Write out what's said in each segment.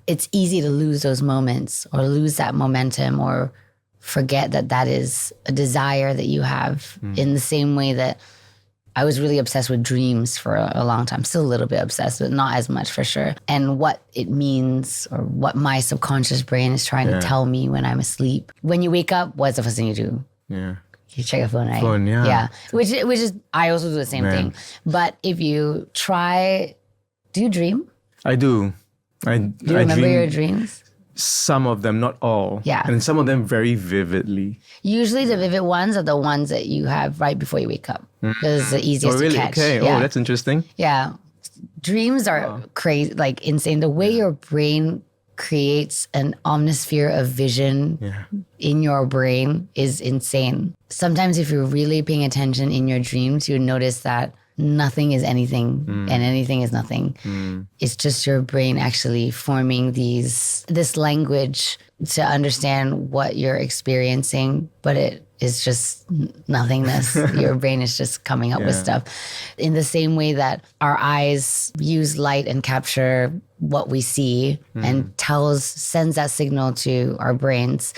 it's easy to lose those moments or lose that momentum or forget that that is a desire that you have in the same way that I was really obsessed with dreams for a long time. Still a little bit obsessed, but not as much for sure. And what it means or what my subconscious brain is trying to tell me when I'm asleep. When you wake up, what's the first thing you do? Yeah. You check your phone, right? Phone, yeah. Yeah. Which is, I also do the same thing. But if you try, do you dream? I do. Do you remember your dreams? Some of them, not all. Yeah. And some of them very vividly. Usually the vivid ones are the ones that you have right before you wake up. Because it's the easiest to catch. Okay. Yeah. Oh, that's interesting. Yeah. Dreams are crazy, like insane. The way your brain creates an omnisphere of vision in your brain is insane. Sometimes if you're really paying attention in your dreams, you notice that nothing is anything and anything is nothing. It's just your brain actually forming this language to understand what you're experiencing, but it is just nothingness. Your brain is just coming up with stuff. In the same way that our eyes use light and capture what we see and sends that signal to our brains.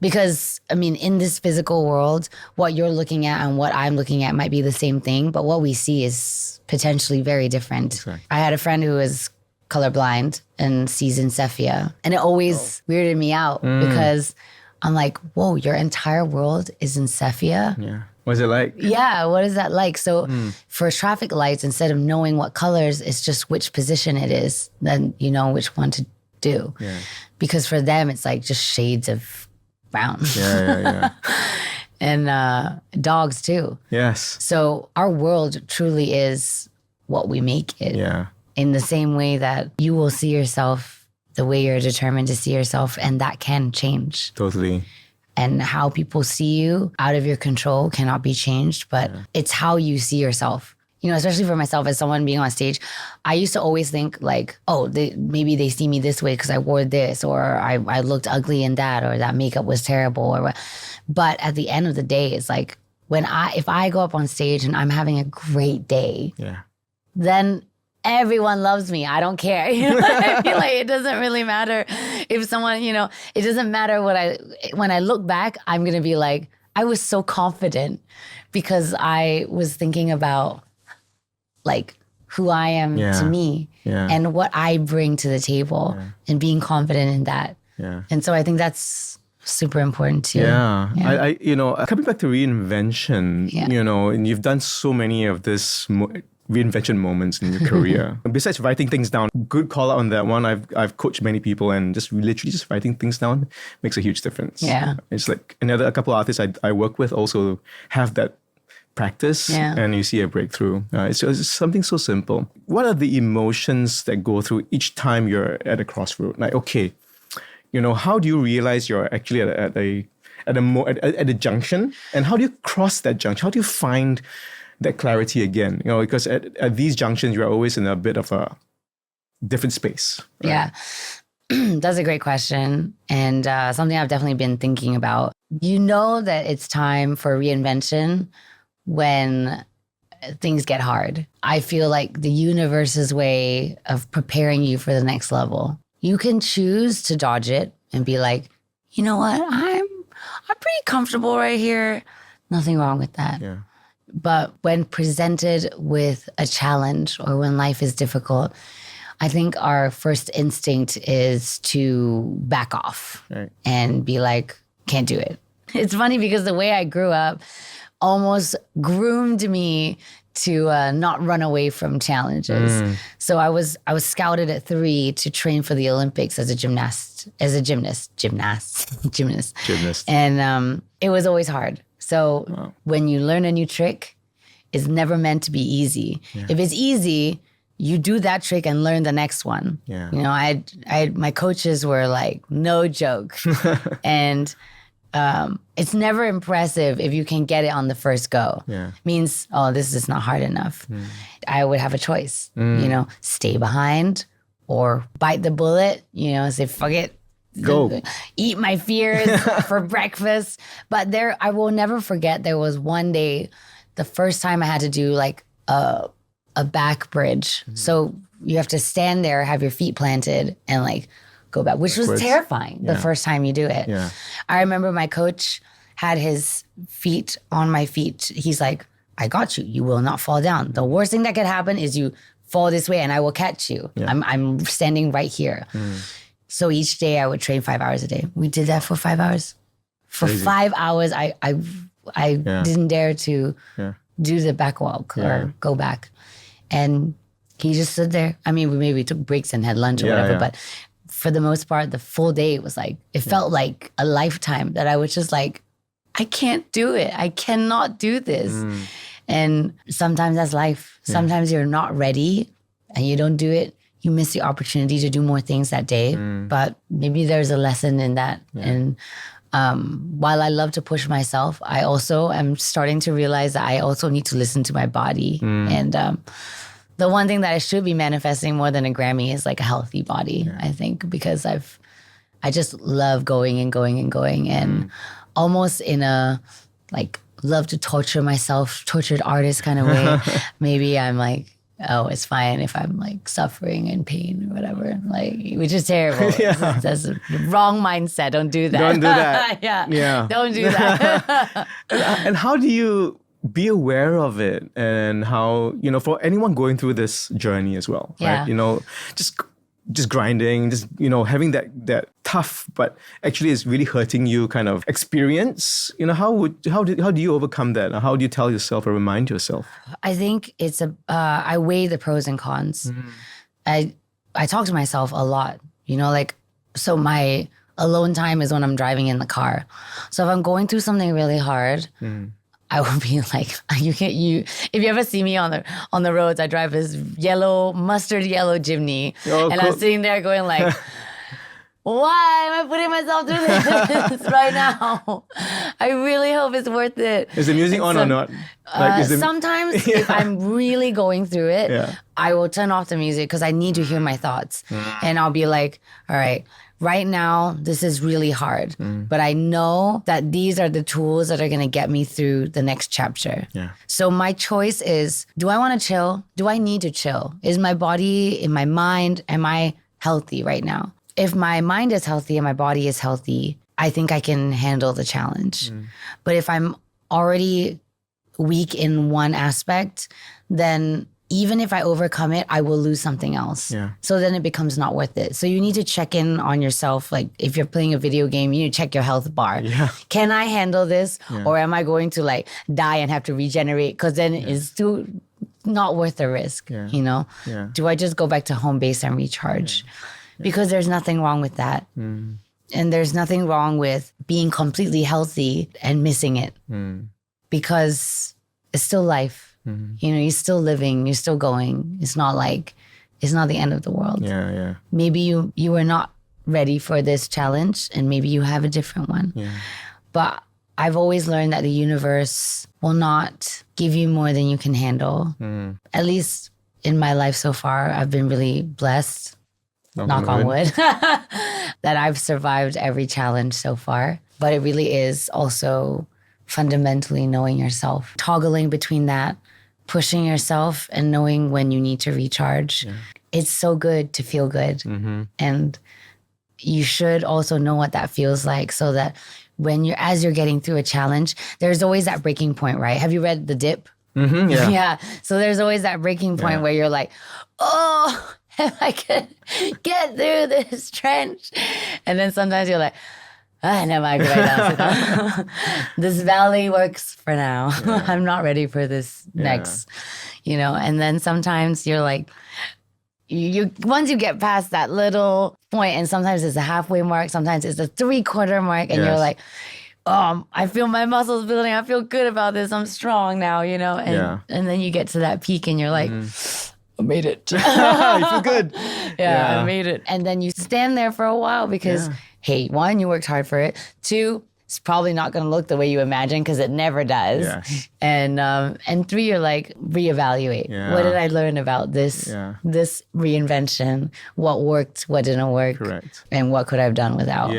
Because, I mean, in this physical world, what you're looking at and what I'm looking at might be the same thing, but what we see is potentially very different. Exactly. I had a friend who was colorblind and sees in sepia, and it always weirded me out because I'm like, whoa, your entire world is in sepia? Yeah. What's it like? Yeah, what is that like? So for traffic lights, instead of knowing what colors, it's just which position it is, then you know which one to do. Yeah. Because for them, it's like just shades of brown. Yeah. And dogs too. Yes. So our world truly is what we make it. Yeah. In the same way that you will see yourself the way you're determined to see yourself, and that can change. Totally. And how people see you out of your control cannot be changed, but it's how you see yourself. You know, especially for myself as someone being on stage, I used to always think like, oh, maybe they see me this way because I wore this, or I looked ugly in that, or that makeup was terrible, or what. But at the end of the day, it's like if I go up on stage and I'm having a great day, then everyone loves me. I don't care. You know, I feel like it doesn't really matter if someone, you know, it doesn't matter when I look back, I'm going to be like, I was so confident because I was thinking about like who I am to me and what I bring to the table and being confident in that. Yeah. And so I think that's super important too. Yeah. I you know, coming back to reinvention, you know, and you've done so many of this reinvention moments in your career. Besides writing things down, good call out on that one. I've coached many people, and just literally just writing things down makes a huge difference. Yeah. It's like a couple of artists I work with also have that practice, and you see a breakthrough. It's something so simple. What are the emotions that go through each time you're at a crossroad? Like, okay, you know, how do you realize you're actually at a junction, and how do you cross that junction? How do you find that clarity again? You know, because at these junctions, you're always in a bit of a different space. Right? Yeah. That's a great question, and something I've definitely been thinking about. You know that it's time for reinvention when things get hard. I feel like the universe's way of preparing you for the next level. You can choose to dodge it and be like, you know what, I'm pretty comfortable right here. Nothing wrong with that. Yeah. But when presented with a challenge or when life is difficult, I think our first instinct is to back off and be like, can't do it. It's funny because the way I grew up almost groomed me to not run away from challenges. So I was scouted at 3 to train for the Olympics as a gymnast. And it was always hard. So when you learn a new trick, it's never meant to be easy. Yeah. If it's easy, you do that trick and learn the next one. Yeah. You know, my coaches were like, no joke. And it's never impressive if you can get it on the first go. Yeah. Means, oh, this is not hard enough. I would have a choice, you know, stay behind or bite the bullet, you know, say, fuck it. Go. Eat my fears for breakfast. But I will never forget, there was one day, the first time I had to do like a back bridge. So you have to stand there, have your feet planted and like go back, which was terrifying the first time you do it. Yeah. I remember my coach had his feet on my feet. He's like, I got you. You will not fall down. The worst thing that could happen is you fall this way and I will catch you. Yeah. I'm standing right here. So each day I would train 5 hours a day. We did that for 5 hours. For Crazy. 5 hours, I didn't dare to do the back walk or go back. And he just stood there. I mean, we maybe took breaks and had lunch or whatever, but for the most part, the full day, it was like, it felt like a lifetime that I was just like, I can't do it. I cannot do this. And sometimes that's life. Sometimes you're not ready and you don't do it. You miss the opportunity to do more things that day. But maybe there's a lesson in that. And while I love to push myself, I also am starting to realize that I also need to listen to my body. And the one thing that I should be manifesting more than a Grammy is like a healthy body, I think, because I just love going and going and going, and almost in a like love to torture myself, tortured artist kind of way. Maybe I'm like, oh, it's fine if I'm like suffering and pain or whatever, like, which is terrible. That's the wrong mindset. Don't do that. Don't do that. yeah. Don't do that. And how do you be aware of it, and how, you know, for anyone going through this journey as well, right? You know, just grinding, just, you know, having that tough, but actually it's really hurting you kind of experience. You know, how do you overcome that? How do you tell yourself or remind yourself? I think it's I weigh the pros and cons. I talk to myself a lot, you know, like, so my alone time is when I'm driving in the car. So if I'm going through something really hard, I will be like, if you ever see me on the roads, I drive this mustard yellow Jimny, and I'm sitting there going like, why am I putting myself through this right now? I really hope it's worth it. Is the music on or not? Like, sometimes if I'm really going through it, I will turn off the music because I need to hear my thoughts. And I'll be like, all right, right now, this is really hard, but I know that these are the tools that are going to get me through the next chapter. So my choice is, do I want to chill? Do I need to chill? Is my body, in my mind, am I healthy right now? If my mind is healthy and my body is healthy, I think I can handle the challenge. But if I'm already weak in one aspect, then even if I overcome it, I will lose something else. So then it becomes not worth it. So you need to check in on yourself. Like if you're playing a video game, you need to check your health bar. Can I handle this? Or am I going to like die and have to regenerate? Because then it's still not worth the risk, you know? Do I just go back to home base and recharge? Because there's nothing wrong with that. And there's nothing wrong with being completely healthy and missing it. Because it's still life. You know, you're still living, you're still going. It's not the end of the world. Maybe you were not ready for this challenge, and maybe you have a different one. But I've always learned that the universe will not give you more than you can handle. At least in my life so far, I've been really blessed, knock on wood, that I've survived every challenge so far. But it really is also fundamentally knowing yourself, toggling between that, pushing yourself and knowing when you need to recharge. It's so good to feel good. And you should also know what that feels like, so that as you're getting through a challenge, there's always that breaking point, right? Have you read The Dip? So there's always that breaking point where you're like, oh, if I could get through this trench. And then sometimes you're like, never mind, this valley works for now. I'm not ready for this next, you know. And then sometimes you're like, you once you get past that little point, and sometimes it's a halfway mark, sometimes it's a 3/4 mark, and you're like, I feel my muscles building. I feel good about this. I'm strong now, you know. And then you get to that peak, and you're like, I made it. You feel good. I made it. And then you stand there for a while because, hey, one, you worked hard for it. Two, it's probably not going to look the way you imagine, because it never does. And three, you're like, reevaluate. What did I learn about this reinvention? What worked? What didn't work? And what could I have done without?